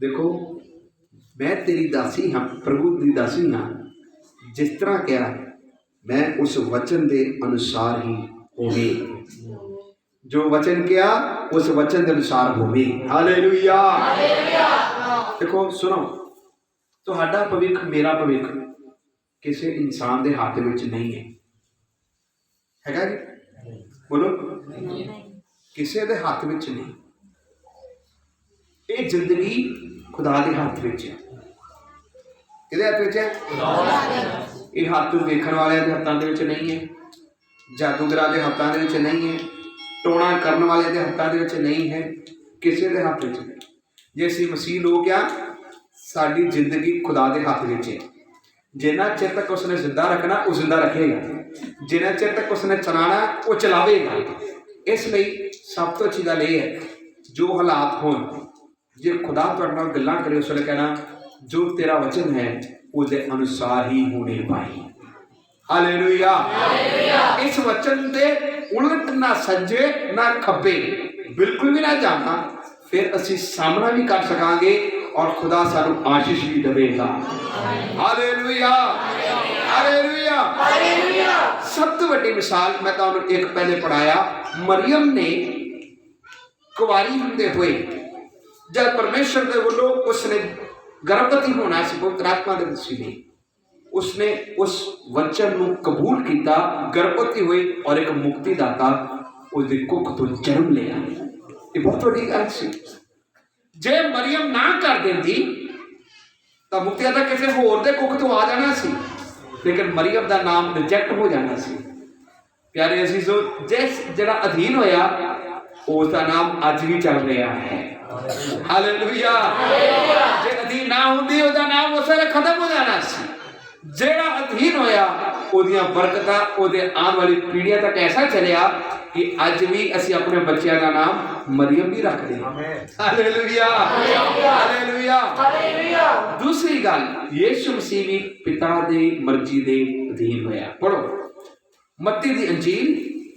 देखो मैं तेरी दासी हाँ, प्रभु की दासी हाँ, जिस तरह कहा मैं उस वचन के अनुसार ही होगी। जो वचन किया उस वचन के अनुसार होगी। हालेलुया। देखो सुनो, तुहाडा भविख मेरा भविख किसी इंसान के हाथ में नहीं है जी? बोलो, किसी के हाथ में नहीं। ये जिंदगी खुदा के हाथ में है। किहदे हाथ में है? ये हाथ वेखण वाले के हाथों के नहीं है, जादूगरा के हाथों के नहीं है, टोना करने वाले के हाथों के नहीं है, किसी के हाथ में नहीं। जे असीं मसीह लोग आ, साडी जिंदगी खुदा के हाथ में है। जिन्ना चिर तक उसने जिंदा रखना वो जिंदा रखेगा, जिन्ना चिर तक उसने चलाना वो चलावेगा। इसलिए सब तो अच्छी गल यह है, जो हालात हो, जे खुदा तुहाडे नाल गल्लां करे उस वेले कहना जो तेरा वचन है उसके अनुसार ही होने पाए। हालेलुया। इस वचन के उलट ना सज्जे ना खब्बे, बिल्कुल भी ना जाना, फिर असी सामना भी कर सकांगे और खुदा सानू आशीष भी देगा। Hallelujah, hallelujah. सब तो बड़ी मिसाल मैं तुहानू एक पहले पढ़ाया, मरियम ने कुवारी होंदे हुए जब परमेश्वर के वल्लों उसने गर्भवती होना से पवित्र आत्मा के वसीले उसने उस वचन को कबूल किया, गर्भवती हुई और एक मुक्तिदाता उसके कुख तो जन्म लिया। ये बहुत बड़ी गल सी। जे मरियम ना कर देती तो मुक्तिदाता किसी होर दे कुख तो आ जाना सी, लेकिन मरियम का नाम रिजेक्ट हो जाना सी। प्यारे अजीजो, जिस जरा अधीन होया उसका नाम अज भी चल रहा है। हालेलुया। जे अधीन ना होंदी उसका नाम उस वेले खत्म हो जाना सी। जेड़ा अधीन होया ओदियां बरकतां ओदे आने वाली पीढ़ियां तक ऐसा चलिया कि अज भी असी अपने बच्चों का नाम मरियम भी रखते हैं। Hallelujah, hallelujah. दूसरी गल, यीशु मसीह भी पिता दी मर्जी दे अधीन होया। पढ़ो मत्ती दी अंजील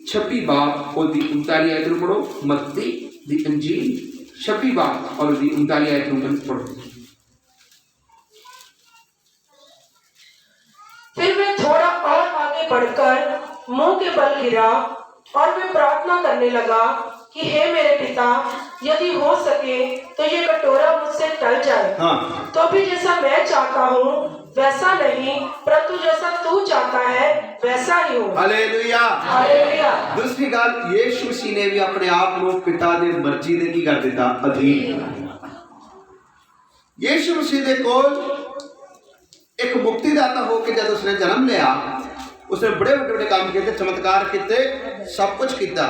26 बाब और 39 आयत नूं पढ़ो। मत्ती दी अंजील 26 बाब और 39 आयत नूं पढ़ो। फिर मैं थोड़ा और आगे बढ़कर मुंह के बल गिरा और मैं प्रार्थना करने लगा कि हे मेरे पिता, यदि हो सके तो ये कटोरा मुझसे टल जाए। हाँ। तो भी जैसा मैं चाहता हूँ वैसा नहीं, परंतु जैसा तू चाहता है वैसा ही हो। Hallelujah, hallelujah. दूसरी गल, यीशु मसीह ने भी अपने आप को पिता दी मर्जी दे की कर दिता, अधीन। यीशु मसीह दे कोल एक मुक्तिदाता होकर जब उसने जन्म लिया, उसने बड़े बड़े काम किए, चमत्कार किए, सब कुछ किया,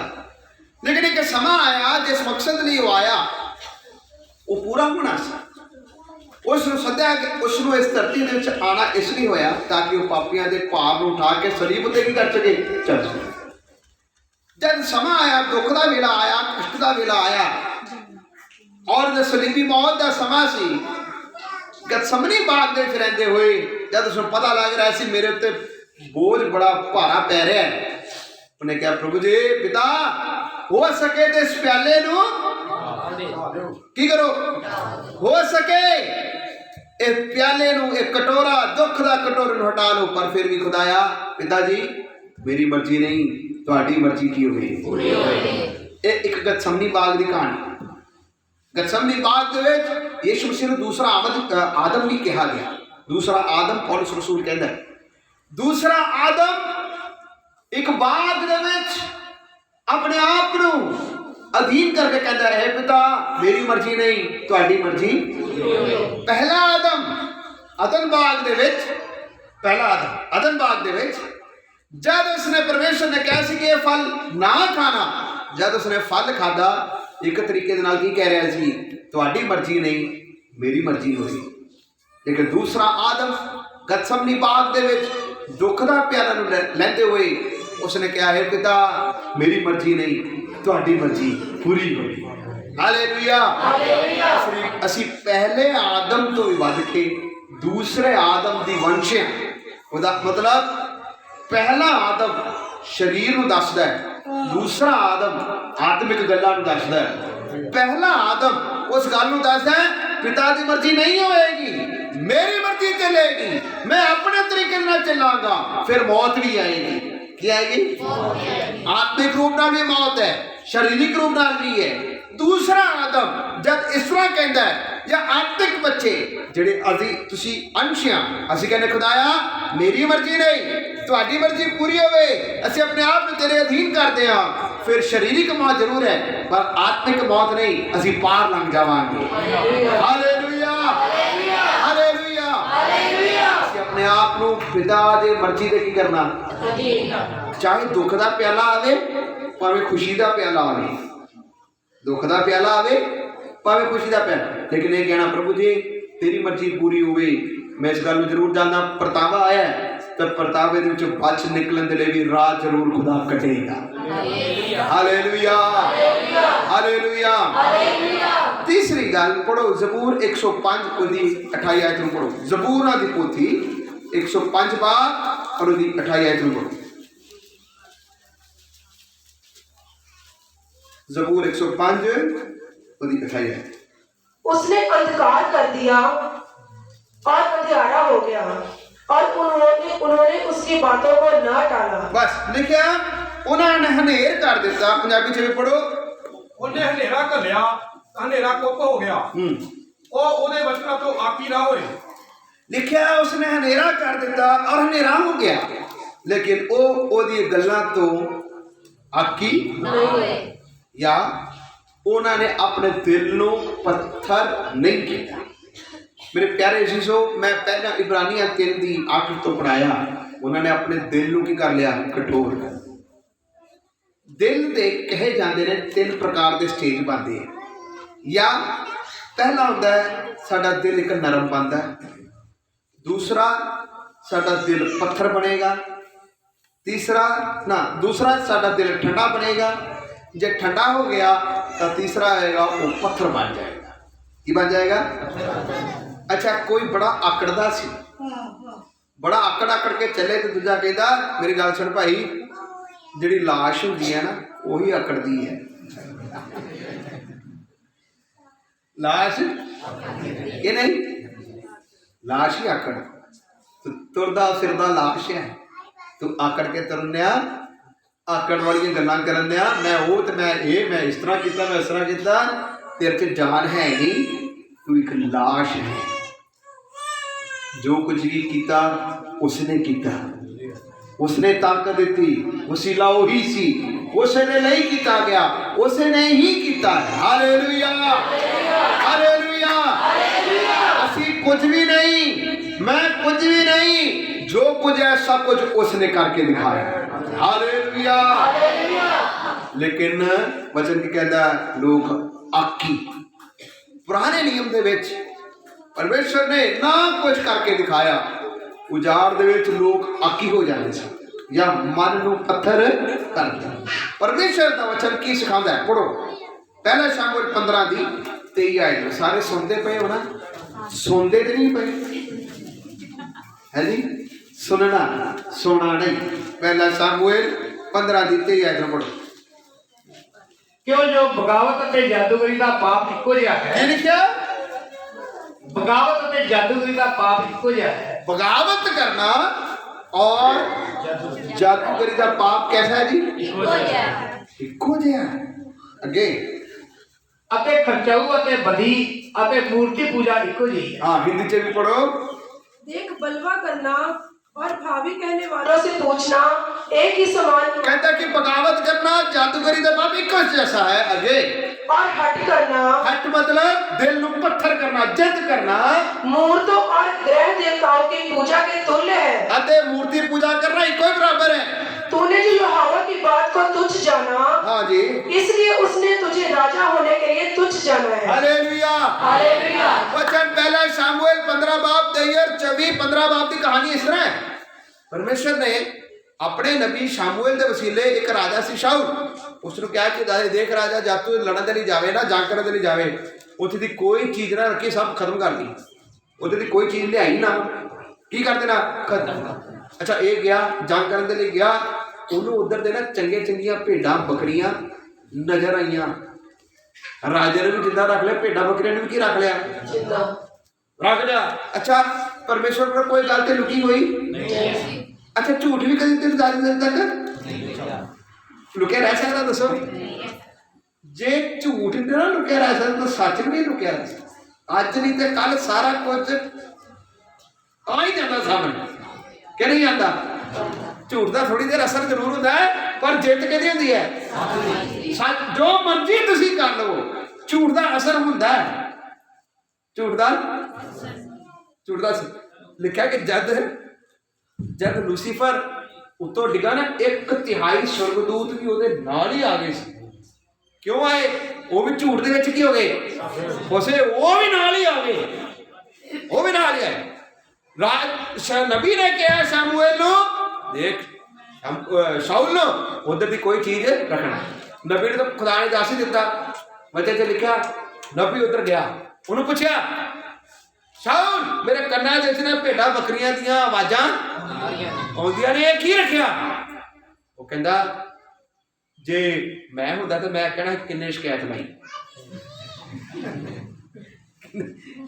लेकिन एक समा आया जिस मकसद लिए वो आया वो पूरा होना सा। उसने सद्या कि उसने इस धरती में आना इसलिए होया ताकि वो पापियां के भार को उठा के सलीब ते की कर सके, चल सके। जब समा आया, दुख का वेला आया, कष्ट का वेला आया और जो सलीबी मौत का समा सी, गतसमनी बाग दे रहंदे हुए जब उसको पता लग रहा है मेरे उत्ते बोझ बड़ा भारा पै रहा है, उन्हें कहा प्रभु जी पिता हो सके तो इस प्याले नू की करो, हो सके इस प्याले नू एक कटोरा दुख का कटोरा नू हटा लो, पर फिर भी खुदाया पिताजी मेरी मर्जी नहीं तुहाडी मर्जी की होवे। एक गतसमनी बाग की कहानी। गतसमनी बाग दे विच यीशु मसीह नूं दूसरा आदम भी कहा गया। दूसरा आदम पौलुस रसूल कहता है, दूसरा आदम एक बाग दे विच अपने आप नूं अधीन करके कहता है पिता मेरी मर्जी नहीं तुहाडी मर्जी। पहला आदम अदन बाग दे विच, पहला आदम अदन बाग दे विच जब उसने परमेश्वर ने कहा सी कि यह फल ना खाना, जब उसने फल खादा एक तरीके नाल की कह रहा सी तुहाडी मर्जी नहीं मेरी मर्जी होई। लेकिन दूसरा आदम गतसमनी बाग दे विच दुख दा प्याला नूं लैंदे हुए उसने कहा है पिता मेरी मर्जी नहीं तुहाडी मर्जी पूरी होई। Hallelujah, hallelujah. असी पहले आदम तो भी वध के दूसरे आदम दी वंश है। ਉਹਦਾ मतलब पहला आदम शरीर ਨੂੰ ਦੱਸਦਾ है, दूसरा आदम आत्मिक ਗੱਲਾਂ ਨੂੰ ਦੱਸਦਾ है। पहला आदम उस गल ਨੂੰ ਦੱਸਦਾ है पिता की मर्जी नहीं होएगी, मेरी मर्जी चलेगी, मैं अपने तरीके से चलांगा, फिर मौत भी आएगी। क्या आएगी? आत्मिक रूप नाल भी मौत है, शारीरिक रूप नाल भी है। दूसरा आदम जब इस तरह कहता है, या आत्मिक बच्चे ਜਿਹੜੇ ਤੁਸੀਂ ਅੰਸ਼ ਆ, ਅਸੀਂ ਕਹਿੰਦੇ ਖੁਦਾਇਆ ਮੇਰੀ ਮਰਜ਼ੀ ਨਹੀਂ, ਤੁਹਾਡੀ ਮਰਜ਼ੀ ਪੂਰੀ ਹੋਵੇ, ਅਸੀਂ ਆਪਣੇ ਆਪ ਨੂੰ ਤੇਰੇ ਅਧੀਨ ਕਰਦੇ ਹਾਂ, ਫਿਰ ਸਰੀਰਕ ਮੌਤ ਜ਼ਰੂਰ ਹੈ ਪਰ ਆਤਮਿਕ ਮੌਤ ਨਹੀਂ, ਅਸੀਂ ਪਾਰ ਲੰਘ ਜਾਵਾਂਗੇ। Hallelujah, hallelujah, hallelujah. ਅਸੀਂ ਆਪਣੇ ਆਪ ਨੂੰ ਪਿਤਾ ਦੀ ਮਰਜ਼ੀ ਦੇ ਕੀ ਕਰਨਾ, ਚਾਹੇ ਦੁੱਖ ਦਾ ਪਿਆਲਾ ਆਵੇ ਭਾਵੇਂ ਖੁਸ਼ੀ ਦਾ ਪਿਆਲਾ ਆਵੇ, ਦੁੱਖ ਦਾ ਪਿਆਲਾ ਆਵੇ ਭਾਵੇਂ खुशी का प्याला, लेकिन ये कहना प्रभु जी तेरी मर्जी पूरी होवे। मैं इस गल में जरूर जानना परतावा आया है, तो परतावे दे विचों बच निकलण दे लई भी राह जरूर खुदा कटेगा। Hallelujah, hallelujah. तीसरी गल पढ़ो जबूर 105 ਉਹਦੀ 28 आयत ਨੂੰ पढ़ो। जबूरां दी पोथी 105 बार और ਉਹਦੀ 28 आयत ਨੂੰ पढ़ो। जबूर 105 उसने अंधकार कर दिया और अंधियारा हो गया और उन्होंने उसकी बातों को न टाला। बस लिखा उन्होंने हनेर कर दिता। पंजाबी च भी पढ़ो, ਉਹਨੇ ਹਨੇਰਾ ਘੱਲਿਆ, ਹਨੇਰਾ ਕੁੱਪ ਹੋ ਗਿਆ, ਉਹ ਉਹਦੇ ਵਚਨਾਂ ਤੋਂ ਆਕੀ ਨਾ ਹੋਏ। लिखा उसने हनेरा कर दिता और हनेरा हो गया, लेकिन ओदी गल्लां तो आकी नहीं होए, या उन्होंने अपने दिल को पत्थर नहीं किया। मेरे प्यारे जीसो, मैं पहला इब्रानिया 3 की 8 तो पढ़ाया, उन्होंने अपने दिल को की कर लिया, कठोर। दिल दे कहे जाते हैं 3 प्रकार के स्टेज बनते हैं, या पहला होता है साडा दिल एक नरम बनता है, दूसरा साडा दिल पत्थर बनेगा, दूसरा साडा दिल ठंडा बनेगा, जे ठंडा हो गया तो तीसरा आएगा वो पत्थर बन जाएगा। की बन जाएगा? अच्छा, कोई बड़ा आकड़दा सी, बड़ा आकड़ के चले तो दूजा कहता मेरी गल सुन भाई, जिहड़ी लाश होंदी है ना वही आकड़दी है। लाश ये नहीं, लाश ही आकड़, तुरदा फिरदा लाश है, तू आकड़ के तुरनिया आकड़ वाली गल्लां करन दिया, मैं वो तो मैं इस तरह किया, मैं इस तरह किया, तेरे च जान है नहीं, तू एक लाश है। जो कुछ भी किया उसने किया, उसने ताकत दी, वसीला वही सी, उसने नहीं किया गया, उसने ही किया है। Hallelujah, hallelujah. असी कुछ भी नहीं, मैं कुछ भी नहीं, जो कुछ है सब कुछ उसने करके दिखाया। हालेलुया। लेकिन वचन की कहता लोग आकी, पुराने नियम दे विच परमेश्वर ने ना कुछ करके दिखाया, उजाड़ दे विच लोग आकी हो जाते सन, या मन नूं पत्थर कर दिया। परमेश्वर का वचन की सिखाता है, पढ़ो पहला शामुएल 15 की 23 आयत। सारे सुनते पे हो ना, सुनते तो नहीं पे है जी, सुनना सुना नहीं। पहला शामुएल 15 की 23 आयत पढ़ो। क्यों जो बगावत अते जादूगरी का पाप इक्को जिहा है। ये लिखा बगावत अते जादूगरी का पाप इक्को जिहा है। बगावत करना और जादूगरी का पाप कैसा है जी? इक्को जिहा। अगे अते खर्चाऊ अते बदी अते मूर्ति पूजा इक्को जी है। हाँ, हिंदी से भी पढ़ो। देख, बलवा करना और भावी कहने वालों से पूछना एक ही समान कहता कि बगावत करना जादूगरी का पाप इक्को जैसा है। आगे और हट करना, हट मतलब दिल को पत्थर करना, जिद करना, मूर्तों और ग्रह देवताओं की पूजा के तुल्य है। अते मूर्ति पूजा करना इक्को ही बराबर है। तूने जो यहोवा की बात को तुच्छ जाना, हाँ जी, इसलिए उसने तुझे राजा होने के लिए तुच्छ जाना है। Hallelujah, hallelujah. वचन पहला शामुएल 15 बाब 23 15 बाब की कहानी इस तरह है। परमेश्वर ने अपने नबी शामुएल के वसीले एक राजा सी शाऊल, उसने कहा कि देख राजा, जब तू लड़न नहीं जावे ना, जंग करने नहीं जावे, उत्थे दी कोई चीज़ ना रखी, सब खत्म कर दी, उत्थे दी कोई चीज़ लियाई ना, की कर देना खत्म। अच्छा, ये गया जंग करने के लिए गया, उन्होंने उधर दे ना चंगे चंगियां भेडां बकरियां नजर आईयां, राजे ने भी जिंदा रख लिया, भेड़ा बकरियां ने भी की रख लिया, रख लिया। अच्छा परमेश्वर पर कोई गल तो लुकी हुई अच्छा झूठ भी कभी तेन 10 दिन तक लुकिया रह सकता? दसो जे झूठ ना लुकिया रह सकता तो सच भी नहीं लुकिया रह सकता। अज नहीं तो कल सारा कुछ आ ही जाता सामने कि नहीं आता। झूठ का थोड़ी देर असर जरूर होता है पर जित कहती होती है सच। जो मर्जी तुसी कर लो झूठ का असर होता है। झूठ का लिखा कि जब लूसीफर उत्तों डिगा ना 1/3 स्वर्गदूत भी ਉਹਦੇ ਨਾਲ ही आ गए सी। क्यों आए? वो भी झूठ ਦੇ ਵਿੱਚ ਕੀ ਹੋ ਗਏ ਉਸੇ वो भी ਨਾਲ ही आ गए, वो भी ਨਾਲ ही आए। नबी ने कहा शमूएल नु देख शाऊल नु उधर की कोई चीज रखना। नबी ने तो खुदा ने दस ही दिता, वचन च लिखा। नबी उधर गया, उन्होंने पूछा शाऊल मेरे कन्ना ना भेड़ा बकरियां दियां आवाजां आउंदियां ने की रखिया? वो कहंदा जे मैं हुंदा तो मैं कहना किन्ने शिकायत लाई,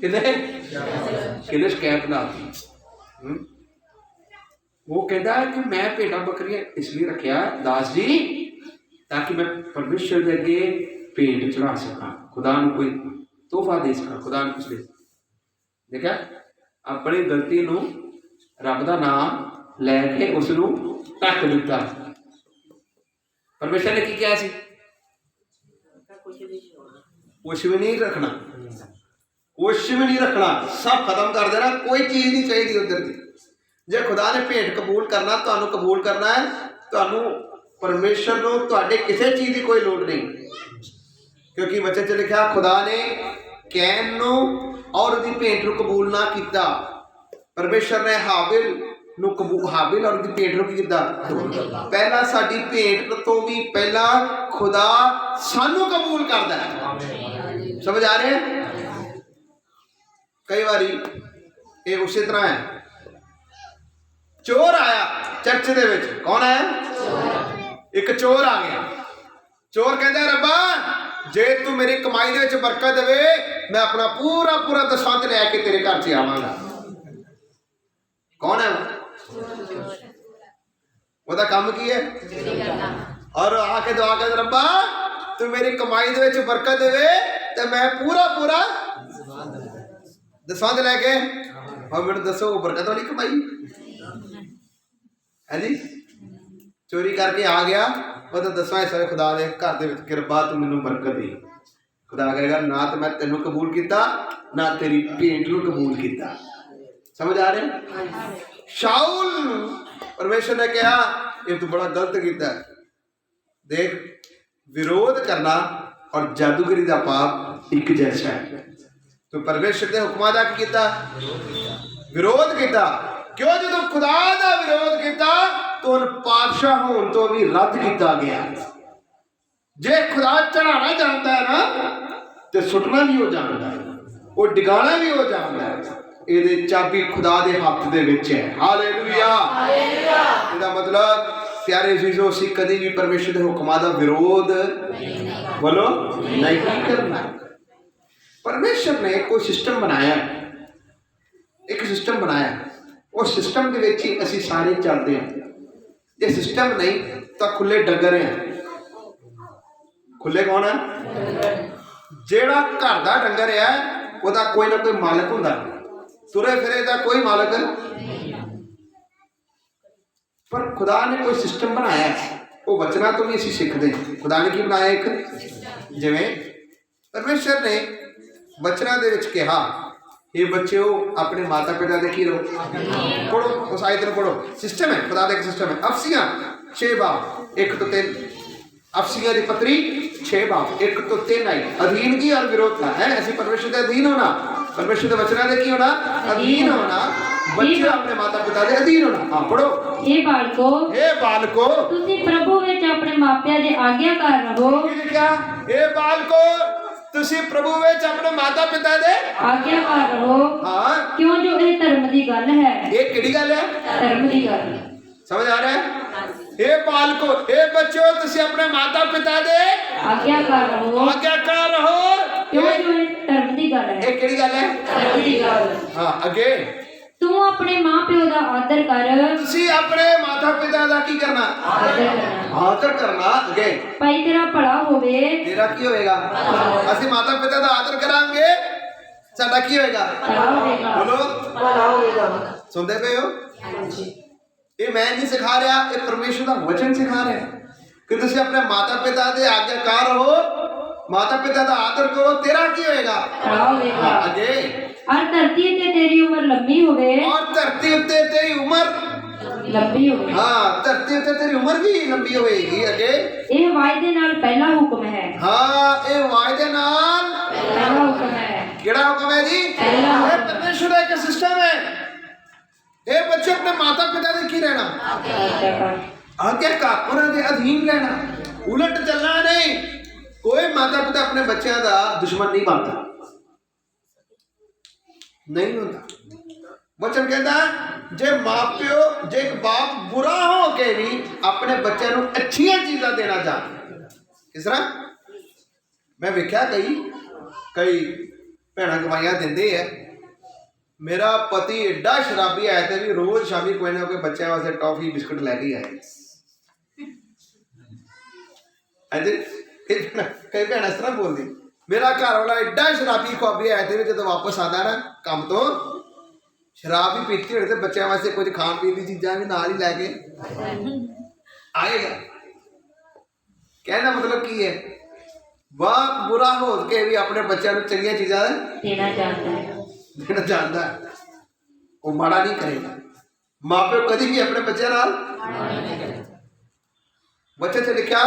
किन्ने शिकायत ला। वो कहता है कि मैं भेड़ा बकरियां इसलिए रखिया दास जी ताकि मैं परमेश्वर के अगे भेंट चढ़ा सका, खुदा नूं कोई तोहफा दे सका। खुदा नूं कुछ दे देखा अपनी गलती नूं रब दा नाम लैके उस नूं ढक दिता। परमेश्वर ने की कहा सी? कुछ भी नहीं रखना, कुछ भी नहीं रखना, सब खत्म कर देना, कोई चीज नहीं चाहिए उधर की। जे खुदा ने भेंट कबूल करना, तुहानू कबूल करना है, तुहानू परमेश्वर नूं तुहाडे किसी चीज की कोई लोड़ नहीं, क्योंकि वचन च लिखा खुदा ने कैन नूं और उसकी भेंट नूं कबूल ना किया। परमेश्वर ने हाबिल नूं कबूल, हाबिल और उसकी भेंट नूं की कीता? पहला साडी भेंट तो भी पहला खुदा सानू कबूल करदा है। समझ आ रहे हैं? कई बारी ये उसी तरह है, चोर आया चर्च दे विच। कौन आया? एक चोर आ गया। चोर कहता रब्बा जे तू मेरी कमाई दे विच बरकत देवे मैं अपना पूरा पूरा दसांत लैके तेरे घर च आवांगा। कौन है वो? काम की है और आके दुआ कर रब्बा तू मेरी कमाई दे विच बरकत देवे ते मैं पूरा पूरा दसांत लैके। और मैंने दसो बरकत वाली कमाई है जी? चोरी करके आ गया वो तो 10वां हिस्सा खुदा दे घर दे विच किरपा तू मैनू बरकत दे। खुदा कहेगा ना तो मैं तेनों कबूल किया ना तेरी भेंट नूं कबूल किया। समझ आ रहे? शाऊल परमेश्वर ने कहा ये तू बड़ा गलत किया। देख विरोध करना और जादूगरी का पाप एक जैसा है। तो परमेश्वर के हुक्मां दा की कीता? विरोध किया। क्यों? जो खुदा का विरोध किया तो उन पातशाह होने तो भी रद्द किया गया। जे खुदा चढ़ाना जानता है ना तो सुटना भी हो जानता है, वो डिगाना भी हो जानता है। ये चाबी खुदा के हाथ दे विच है। हालेलुया। इसका मतलब प्यारे जीजो असीं कभी भी परमेश्वर के हुक्मां दा विरोध बोलो नहीं करना। परमेश्वर ने कोई सिस्टम बनाया, एक सिस्टम बनाया, उस सिस्टम के विच ही असीं सारे चलते हैं। जे सिस्टम नहीं तो खुले डगर हैं। खुले कौन है? जेड़ा घर का डंगर है वह कोई ना कोई मालिक होंदा, तुरे फिरे का कोई मालिक। पर खुदा ने कोई सिस्टम बनाया, वो वचना तो भी असीं सीखते हैं। खुदा ने की बनाया? एक जिवें परमेश्वर ने वचना दे विच कहा ये बच्चे हो अपने माता पिता दे की रहो। पढ़ो उस आयत नूं पढ़ो। सिस्टम है, खुदा दा एक सिस्टम है। अफसियां 6 बाब 1 तो 3। अफसियां दी पत्री 6 बाब 1 तो 3 आई। अधीन की और विरोध का है। ऐसी परमेश्वर के अधीन होना, परमेश्वर के वचना दे की होना? अधीन होना। बच्चे अपने माता पिता दे अधीन होना। हाँ पढ़ो। हे बालको तुसी प्रभु विच अपने मापिया दे आज्ञाकार रहो। की लिखा? हे बालको तुसी प्रभु विच अपने माता पिता दे आज्ञाकार रहो। हाँ क्यों जो ये धर्म की गल है। ये किहड़ी गल है? धर्म की गल। समझ आ रहा है? हे बालको, हे बच्चों, तुसी अपने माता पिता दे आज्ञाकार रहो आज्ञाकार रहो। क्यों जो धर्म की गल है ये केड़ी गल है? धर्म की गल हाँ, अगे तू अपने मां प्यो दा आदर कर तुसी अपने माता पिता दा की करना? आदर करना आदर करना। अगे भाई तेरा भला होवे तेरा की होएगा? असि माता पिता दा आदर करांगे, साडा की होएगा? भला होवेगा बोलो, भला होगा। सुनते पे हो? हाँ जी। ये मैं नहीं सिखा रहा, ये परमेश्वर का वचन सिखा रहा है कि तुसी अपने माता पिता दे आज्ञाकार हो, माता पिता का आदर करो, तेरा की होएगा? भला होवेगा आगे और धरती ते तेरी उम्र लंबी होवे और धरती उत्ते तेरी उम्र लंबी होवे हाँ धरती उत्ते तेरी उम्र भी लंबी होएगी। अगे ਇਹ ਵਾਅਦੇ ਨਾਲ ਪਹਿਲਾ ਹੁਕਮ ਹੈ हाँ ये वायदे नाल ਪਹਿਲਾ ਹੁਕਮ ਹੈ केड़ा हुक्म है जी? पहला ये परमेश्वर का एक सिस्टम है। ये बच्चे अपने माता पिता दे की रहना? आज्ञाकार आज्ञाकार, उन्हां दे अधीन रहना, उलट चलना नहीं। कोई माता पिता अपने बच्चों का दुश्मन नहीं बनता, नहीं होता। वचन कहता जे मां प्यो, जे एक बाप बुरा हो के भी अपने बच्चों को अच्छियां चीज़ां देना चाहता। किस तरह? मैं वेख्या कई भैन गवाइयां देंदे है। मेरा पति एडा शराबी आया थे भी रोज शामी कोई ना कोई बच्चे वास्ते टॉफी बिस्कुट लेके आए। कई भैन इस तरह बोलती, मेरा घर वाला एडा शराबी खुआबी आया थे भी जो वापस आता ना काम तो शराब भी पीती होनी तो बच्चों वास्ते कुछ खान पीन की चीज़ां भी नाल ही लैके आएगा। कहना मतलब की है? बाप बुरा हो के भी अपने बच्चों को चंगियां चीज़ां देना चाहता है देना जानता है, वो माड़ा नहीं करेगा। माँ प्यो कभी भी अपने बच्चे नाल बच्चे से लिखा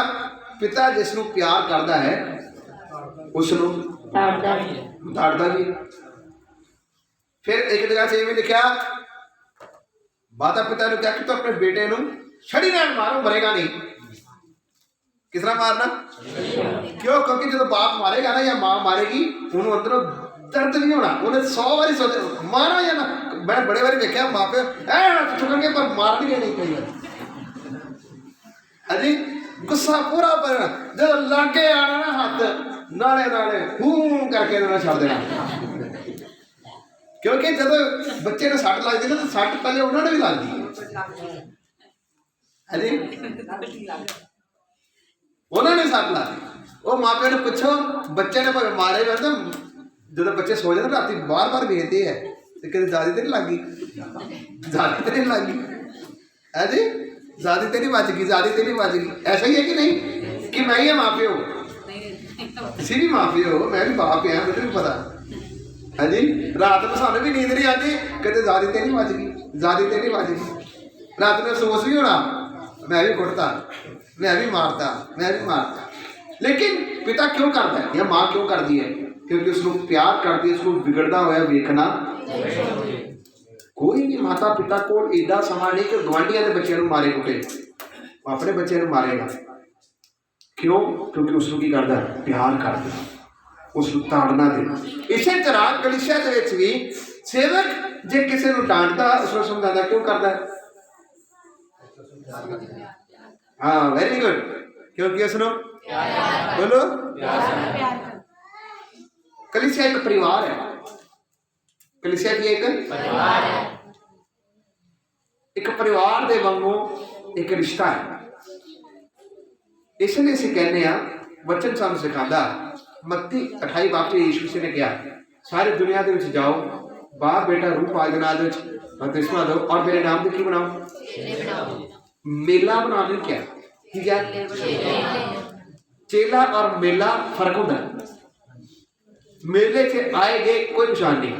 पिता जिसनों प्यार करता है उसनों डांटदा भी। फिर एक जगह से भी लिखा माता पिता ने क्या कि तो अपने बेटे को छड़ी नाल मारो, मरेगा नहीं। किस तरह मारना? क्यों? क्योंकि जो बाप मारेगा ना या माँ मारेगी उन्होंने अंदरों दर्द नहीं होना, उन्हें 100 बारी सोचे मारो या ना। मैं बड़े बारी देखा माँ पे चुकन के पर मार भी नहीं कई बार। अजी गुस्सा पूरा पर जो लागे आना ना हाथ नाले नाले हूं करके ना छड़ देना। क्योंकि जब बच्चे ने सट लगती ना तो सट पहले उन्होंने भी लगती है। अजी उन्होंने सट ला वो माँ प्यो ने पूछो बच्चे ने भावे मारे हुए तो जो बच्चे सो जाते रात बार बार भेजते हैं तो कभी ज़्यादा तो नहीं लगी, ज़्यादा तो नहीं लगी है जी, ज़्यादा तो नहीं बच गई, ज़्यादा तो नहीं बच गई। ऐसा ही है कि नहीं कि मैं ही माँ प्यो, किसी भी माँ प्यो, मैं भी बाप है, मुझे भी पता है जी। रात में सानू भी नींद नहीं आती, कहते ज़्यादा तो नहीं बच गई, ज़्यादा तो नहीं बच गई। रात में सोच भी होना मैं भी कुटता, मैं भी मारता, मैं भी मारता। लेकिन पिता क्यों करता है या माँ क्यों करती है? क्योंकि उसको प्यार करती है, उसको बिगड़ता हुआ वेखना। कोई भी माता पिता को एडा समा नहीं कि गवांढियों के बच्चों को मारे कुटे, अपने बच्चे को मारेगा। क्यों? क्योंकि उसको की करता है? प्यार करता है, उसको ताड़ना दे। इसी तरह कलीसिया के भी सेवक जे किसी को डांटता उसको समझाता क्यों करता है? हाँ वेरी गुड, क्योंकि उसनो बोलो कलीसिया एक परिवार है। कलीसिया की एक परिवार है, एक परिवार दे वांगू एक रिश्ता है। इसलिए असीं कहने आ वचन सानू सिखांदा मत्ती 28 बाब यीशु मसीह ने कहा सारी दुनिया दे विच जाओ, बाप बेटा रूह पाल दे नाल दे विच बपतिस्मा दो और मेरे नाम दे की बनाओ मेला बना दे। क्या ठीक है? चेला और मेला फर्क होता है। मेले च आए गए कोई पछाण नहीं।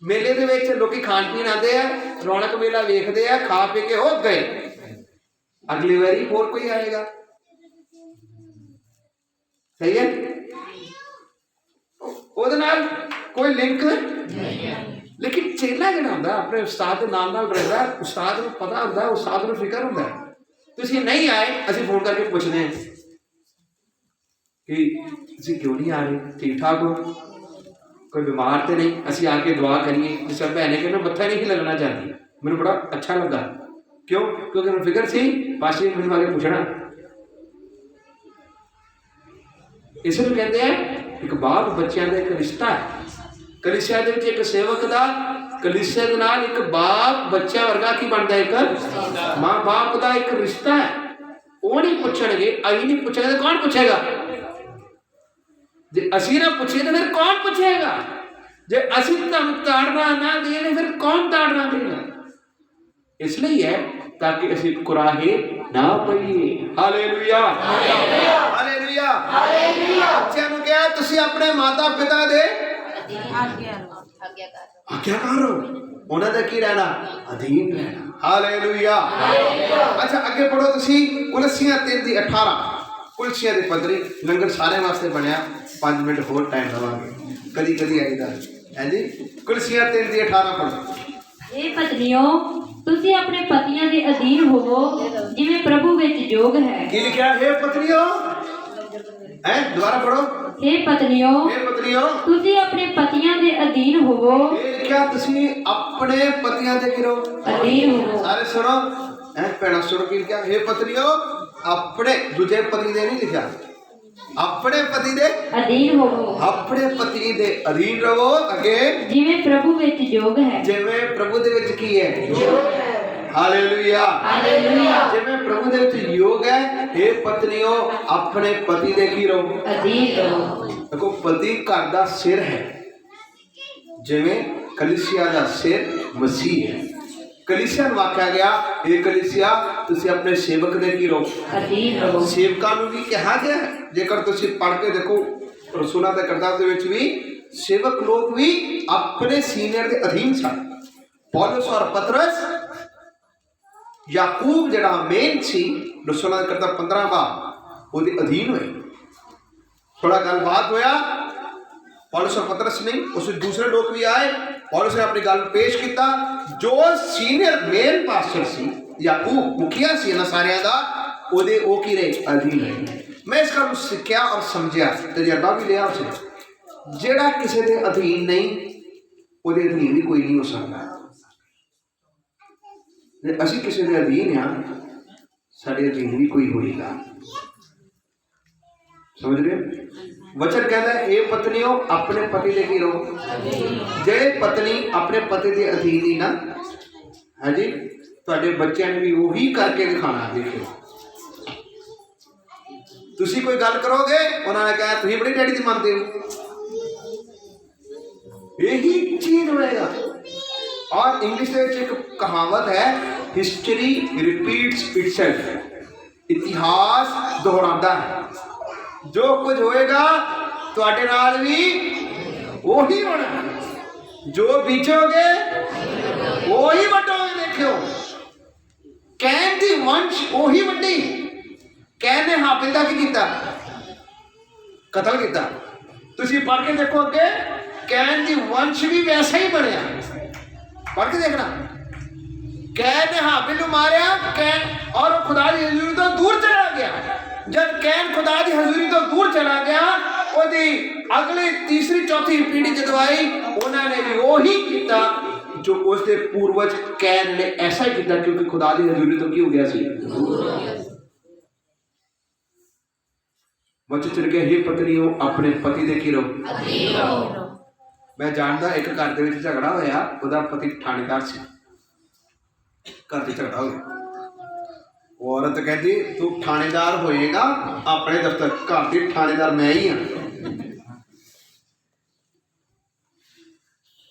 मेले दे विच लोकी खान पीन आते हैं, रौनक मेला वेखते हैं, खा पी के हो गए, अगली बारी होर कोई आएगा। सही है? ਉਹਦੇ ਨਾਲ कोई लिंक लेकिन चेला ਜਿਹੜਾ ਹੁੰਦਾ ਆਪਣੇ ਉਸਤਾਦ ਦੇ ਨਾਲ ਰਹਿੰਦਾ, ਉਸਤਾਦ ਨੂੰ ਪਤਾ ਹੁੰਦਾ, ਉਸਤਾਦ ਨੂੰ ਫਿਕਰ ਹੁੰਦਾ ਤੁਸੀਂ नहीं आए, ਅਸੀਂ फोन करके पूछते हैं कि ਤੁਸੀਂ क्यों नहीं आ रहे, ठीक ठाक हो, कोई बीमार तो नहीं, ਅਸੀਂ आके दुआ करिए। जिस भैन ने कहना मत्था नहीं लगना चाहती, मैंने बड़ा अच्छा लगा क्यों? क्योंकि उन्हें फिक्र सी पाशी ने आगे पूछना। इसलिए कहते हैं एक बाप बच्चों का एक रिश्ता है। कलीसिया ਦੇ ਵਿੱਚ ਇੱਕ ਸੇਵਕ ਦਾ ਕਲੀਸਿया ਦੇ ਨਾਲ ਇੱਕ ਬਾਪ ਬੱਚਾ ਵਰਗਾ ਕੀ ਬਣਦਾ, ਇੱਕ ਮਾਂ ਬਾਪ ਦਾ ਇੱਕ ਰਿਸ਼ਤਾ ਹੈ। ਉਹ ਨਹੀਂ ਪੁੱਛਣਗੇ, ਅਸੀਂ ਨਹੀਂ ਪੁੱਛਾਂਗੇ ਤਾਂ ਕੌਣ ਪੁੱਛੇਗਾ? ਜੇ ਅਸੀਂ ਨਾ ਪੁੱਛੀਏ ਤਾਂ ਫਿਰ ਕੌਣ ਪੁੱਛੇਗਾ? ਜੇ ਅਸੀਂ ਤੁਹਾਨੂੰ ਤਾੜਨਾ ਨਾ ਦੇਈਏ ਫਿਰ ਕੌਣ ਤਾੜਨਾ ਦੇਗਾ? ਇਸ ਲਈ ਹੈ ਤਾਂ ਕਿ ਅਸੀਂ ਕੁਰਾਹੇ ਨਾ ਪਈਏ। Hallelujah, hallelujah, hallelujah. ਬੱਚਿਆਂ ਨੂੰ ਕਿਹਾ ਤੁਸੀਂ ਆਪਣੇ ਮਾਤਾ ਪਿਤਾ ਦੇ ਆਗਿਆਕਾਰ ਹੋ, ਉਹਨਾਂ ਦਾ ਕੀ ਰਹਿਣਾ? ਅਧੀਨ ਰਹਿਣਾ। ਹਾਲੇਲੂਇਆ। ਅੱਛਾ ਅੱਗੇ ਪੜੋ ਤੁਸੀਂ ਕੁਲਸੀਆਂ 3:18। ਕੁਲਸੀਆਂ ਦੇ ਪੱਧਰੀ ਲੰਗਰ ਸਾਰਿਆਂ ਵਾਸਤੇ ਬਣਿਆ। 5 ਮਿੰਟ ਹੋਰ ਟਾਈਮ ਲਵਾਂਗੇ, ਕਦੀ ਕਦੀ ਆਈਦਾ ਹੈ ਜੀ। ਕੁਲਸੀਆਂ 3:18 ਪੜੋ। ਇਹ ਪਤਨੀਓ ਤੁਸੀਂ ਆਪਣੇ ਪਤੀਆਂ ਦੇ ਅਧੀਨ ਹੋਵੋ ਜਿਵੇਂ ਪ੍ਰਭੂ ਵਿੱਚ ਯੋਗ ਹੈ। ਕੀ ਲਿਖਿਆ? हे ਪਤਨੀਓ, ਹੈ ਦੁਬਾਰਾ ਪੜੋ। हे ਪਤਨੀਓ हे ਪਤਨੀਓ ਤੁਸੀਂ ਆਪਣੇ ਪਤੀਆਂ ਦੇ ਅਧੀਨ ਹੋਵੋ। ਇਹ ਲਿਖਿਆ ਤੁਸੀਂ ਆਪਣੇ ਪਤੀਆਂ ਦੇ ਕਿਰੋ ਅਧੀਨ ਹੋਵੋ। ਸਾਰੇ ਸੁਣੋ, ਹੈ ਭੈਣਾਂ ਸੁਣੋ ਕੀ ਲਿਖਿਆ? हे ਪਤਨੀਓ ਆਪਣੇ ਦੂਜੇ ਪਤੀ ਦੇ ਨਹੀਂ ਲਿਖਿਆ, ਆਪਣੇ ਪਤੀ ਦੇ ਅਧੀਨ ਹੋਵੋ। ਆਪਣੇ ਪਤੀ ਦੇ ਅਧੀਨ ਰਹੋ। ਅੱਗੇ ਜਿਵੇਂ ਪ੍ਰਭੂ ਵਿੱਚ ਯੋਗ ਹੈ। ਜਿਵੇਂ ਪ੍ਰਭੂ ਦੇ ਵਿੱਚ ਕੀ ਹੈ? योग है। Hallelujah, hallelujah. ਜਿਵੇਂ ਪ੍ਰਭੂ ਦੇ ਵਿੱਚ ਯੋਗ ਹੈ। हे ਪਤਨੀਓ ਆਪਣੇ ਪਤੀ ਦੇ ਕੀ ਰਹੋ? ਅਧੀਨ ਰਹੋ। ਦੇਖੋ ਪਤੀ ਘਰ ਦਾ ਸਿਰ ਹੈ, ਜਿਵੇਂ ਕਲੀਸਿਆ ਦਾ ਸਿਰ ਮਸੀਹ ਹੈ। ਕਲੀਸਿਆ ਨੂੰ ਆਖਿਆ ਗਿਆ ਇਹ ਕਲੀਸਿਆ ਤੁਸੀਂ ਆਪਣੇ ਸੇਵਕ ਦੇ ਕੀ ਰਹੋ? ਅਧੀਨ ਰਹੋ। ਸੇਵਕਾਂ ਨੂੰ ਵੀ ਕਿਹਾ ਗਿਆ ਹੈ। ਜੇਕਰ ਤੁਸੀਂ ਪੜ੍ਹ ਕੇ ਦੇਖੋ ਰਸੂਲਾਂ ਦੇ ਕਿਰਦਾਰ ਦੇ ਵਿੱਚ ਵੀ ਸੇਵਕ ਲੋਕ ਵੀ ਆਪਣੇ ਸੀਨੀਅਰ ਦੇ ਅਧੀਨ ਸਨ। ਪੌਲਸ ਔਰ ਪਤਰਸ, ਯਾਕੂਬ ਜਿਹੜਾ ਮੇਨ ਸੀ ਰਸੂਲਾਂ ਦੇ ਕਿਰਦਾਰ 15ਵਾਂ, ਉਹਦੇ ਅਧੀਨ ਹੋਏ। थोड़ा गलबात होया, पौलुस और पतरस नहीं, उससे दूसरे लोग भी आए। पौलुस ने अपनी गल पेश किया। जो सीनियर मेन पास्टर सी याकूब मुखिया सी ना सारिया दा, ओदे ओ की रहे अधीन रहे। मैं इस गल सीखिया और समझिया, तजर्बा भी लिया उसे। जेड़ा किसी के अधीन नहीं ओदे अधीन भी कोई नहीं हो सकता। असी किसी के अधीन हाँ, साडे अधीन भी कोई होएगा। समझ रहे? वचन कहता है ये पत्नियों अपने पति दे की रहो। जे पत्नी अपने पति के अधीन ही ना है जी, तुहाडे बच्चों ने भी वही करके दिखाना। देखो तुसी कोई गल करोगे, उन्होंने कहा तुम बड़ी डैडी की मानते हो, यही चीज होएगा। और इंग्लिश में एक कहावत है, हिस्ट्री रिपीट्स इटसेल्फ। इतिहास दोहराता है। जो कुछ होएगा तुहाडे नाल भी वही होना। जो बीजोगे वही वटोगे। देखियो कैन दी वंश वही वड्डी। कैन ने हाबिल दा की कीता? कतल कीता। तुसी पढ़ के देखो अगे, कैन दी वंश भी वैसा ही बनया। पढ़ के देखना, कैन ने हाबिल नूं मारिया, कैन और वो खुदा दी हजूरी तो दूर चला गया। जब कैन खुदा की हजूरी तो दूर चला गया, ओदी अगली तीसरी चौथी पीढ़ी जदों आई, उन्होंने भी वही किया जो उसके पूर्वज कैन ने ऐसा ही किया, क्योंकि खुदा की हजूरी तो की हो गया सी। बच्चे चल गए, हे पत्नियों अपने पति दे की रहो। मैं जानता एक घर दे विच झगड़ा होया, उहदा पति थानेदार सी। घर से झगड़ा हो गया, औरत कहती तू थानेदार होएगा अपने दफ्तर, घर की थानेदार मैं ही हाँ।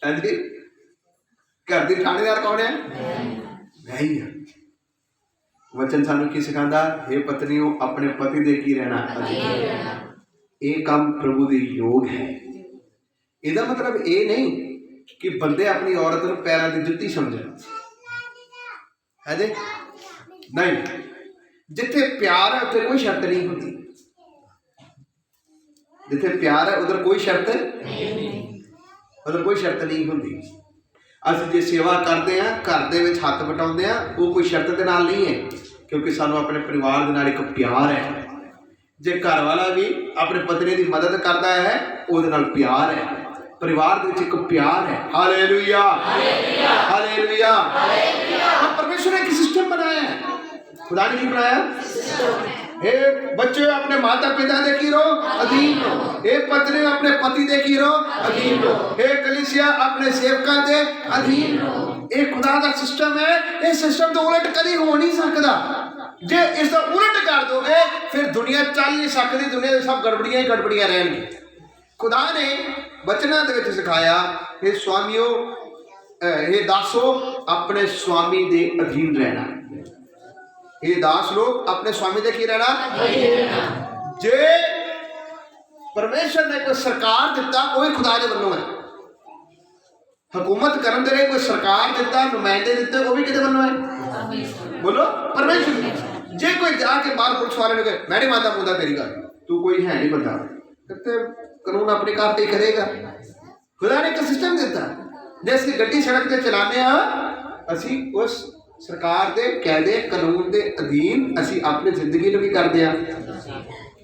घर की थानेदार कौन है? मैं ही हाँ। वचन सानू की सिखांदा, हे पत्नियों अपने पति दे की रहना। ये काम प्रभु दे योग है। इसका मतलब ये नहीं कि बंदे अपनी औरत को पैरों की जुत्ती समझन, है दे नहीं। जिथे प्यार है उत्थे कोई शर्त नहीं होती। जिथे प्यार है उधर कोई शर्त, उधर कोई शर्त नहीं होती। ਅਸੀਂ जे सेवा करते हैं घर दे विच हत्थ वटाउंदे हैं, वो कोई शर्त दे नाल नहीं है, क्योंकि सानू अपने परिवार दे नाल एक प्यार है। जे घर वाला भी अपने पत्नी की मदद करता है, उहदे नाल प्यार है। परिवार दे विच एक प्यार है। Hallelujah hallelujah. हाँ, परमेश्वर ने एक सिस्टम बनाया है। खुदा ने की बनाया? हे बच्चे अपने माता पिता दे की रहो अधीन रहो। हे पत्नी अपने पति दे की रहो अधीन रहो। हे कलीसिया अपने सेवकां दे अधीन रहो। ये खुदा दा सिस्टम है। ये सिस्टम तो उलट कदी हो नहीं सकता। जे इसका उलट कर दोगे फिर दुनिया चल नहीं सकती। दुनिया दे सब गड़बड़ियां ही गड़बड़ियां रहणगी। खुदा ने वचनां दे विच सिखाया, हे स्वामियों, हे दासो अपने स्वामी दे अधीन रहना। हे दास लोग अपने स्वामी दे की रहना। जे परमेश्वर ने कोई सरकार दिता वही खुदा दे वल्लों है। हुकूमत करन दे लिए कोई सरकार दिता, नुमाइंदे दिते, वो भी किहदे वल्लों है? बोलो, परमेश्वर। जे कोई जाके बाहर पुलिस वाले ने कहे मैं नहीं मानता मुद्दा तेरी गल, तू कोई है नहीं बंदा, तो कानून अपने काम पे करेगा। खुदा ने एक सिस्टम दिता। जे असीं गड्डी सड़क ते चलाने असीं उस सरकार दे कायदे कानून दे अधीन असीं अपनी जिंदगी नूं भी करदे आ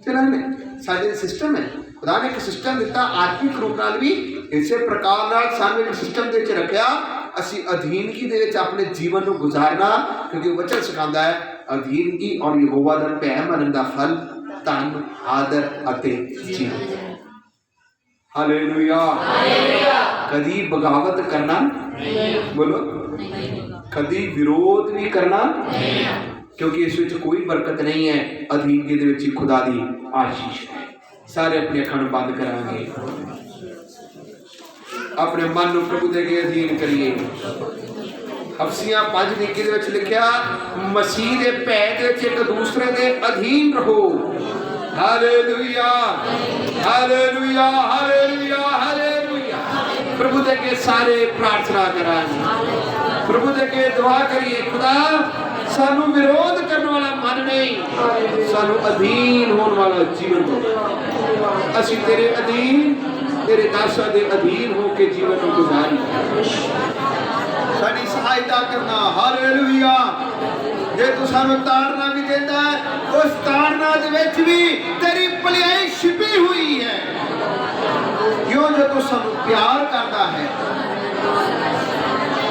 चलाने। साडे सिस्टम है। खुदा ने एक सिस्टम दिता आत्मिक रूप नाल भी इसे प्रकार नाल सानूं एक सिस्टम दे विच रखिया। असीं अधीनगी दे विच अपने जीवन नूं गुजारना, क्योंकि वचन सिखांदा है अधीनगी और यहोवा दा भय मनन दा फल धन आदर अते जीवन। हालेलुया। कदी बगावत करना, बोलो, कदी विरोध भी करना, क्योंकि इस विच कोई बरकत नहीं है। अधीनगी दे विच खुदा दी आशीष है। सारे अपने अखां नूं बंद करांगे, अपने मन नूं प्रभु दे अगे अधीन करिए। हफसियां 5:21 दे विच लिखिया, मसीह दे भय दे विच एक दूसरे दे अधीन रहो। Hallelujah hallelujah hallelujah hallelujah. प्रभु दे अगे सारे प्रार्थना करांगे, प्रभु दे अगे दुआ करिए, खुदा सानू विरोध करने वाला मन नहीं, सानू अधीन होने वाला जीवन दो। असीं तेरे अधीन, तेरे दासां दे अधीन हो के जीवन को गुजारी। साडी सहायता करना। हालेलुया। जे तू सानू ताड़ना भी देता है, उस ताड़ना दे विच भी तेरी भलाई छिपी हुई है। क्यों? जो तू सानू प्यार करता है।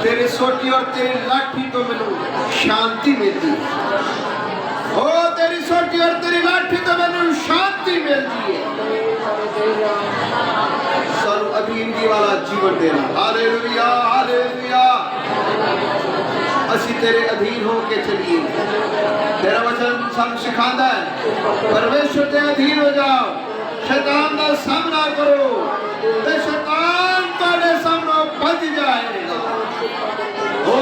तेरी सोटी और तेरी लाठी तो मैनू शांति मिलती है। ओ तेरी सोटी और तेरी लाठी तो मैनू शांति मिलती है। सानू अधीनगी वाला जीवन देना। Hallelujah hallelujah. असीं तेरे अधीन हो के चलिए। तेरा वचन सब सिखाता है परमेश्वर के अधीन हो जाओ, शैतान का सामना करो, ते शैतान तुम्हारे सामने भज जाएगा। ओ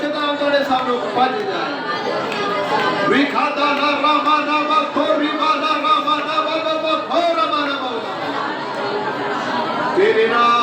शैतान तुम्हारे सामने भज जाएगा। विखाता ना रामा ना खोरी वाला रामा ना बाबा खोरा माना तेरे नाम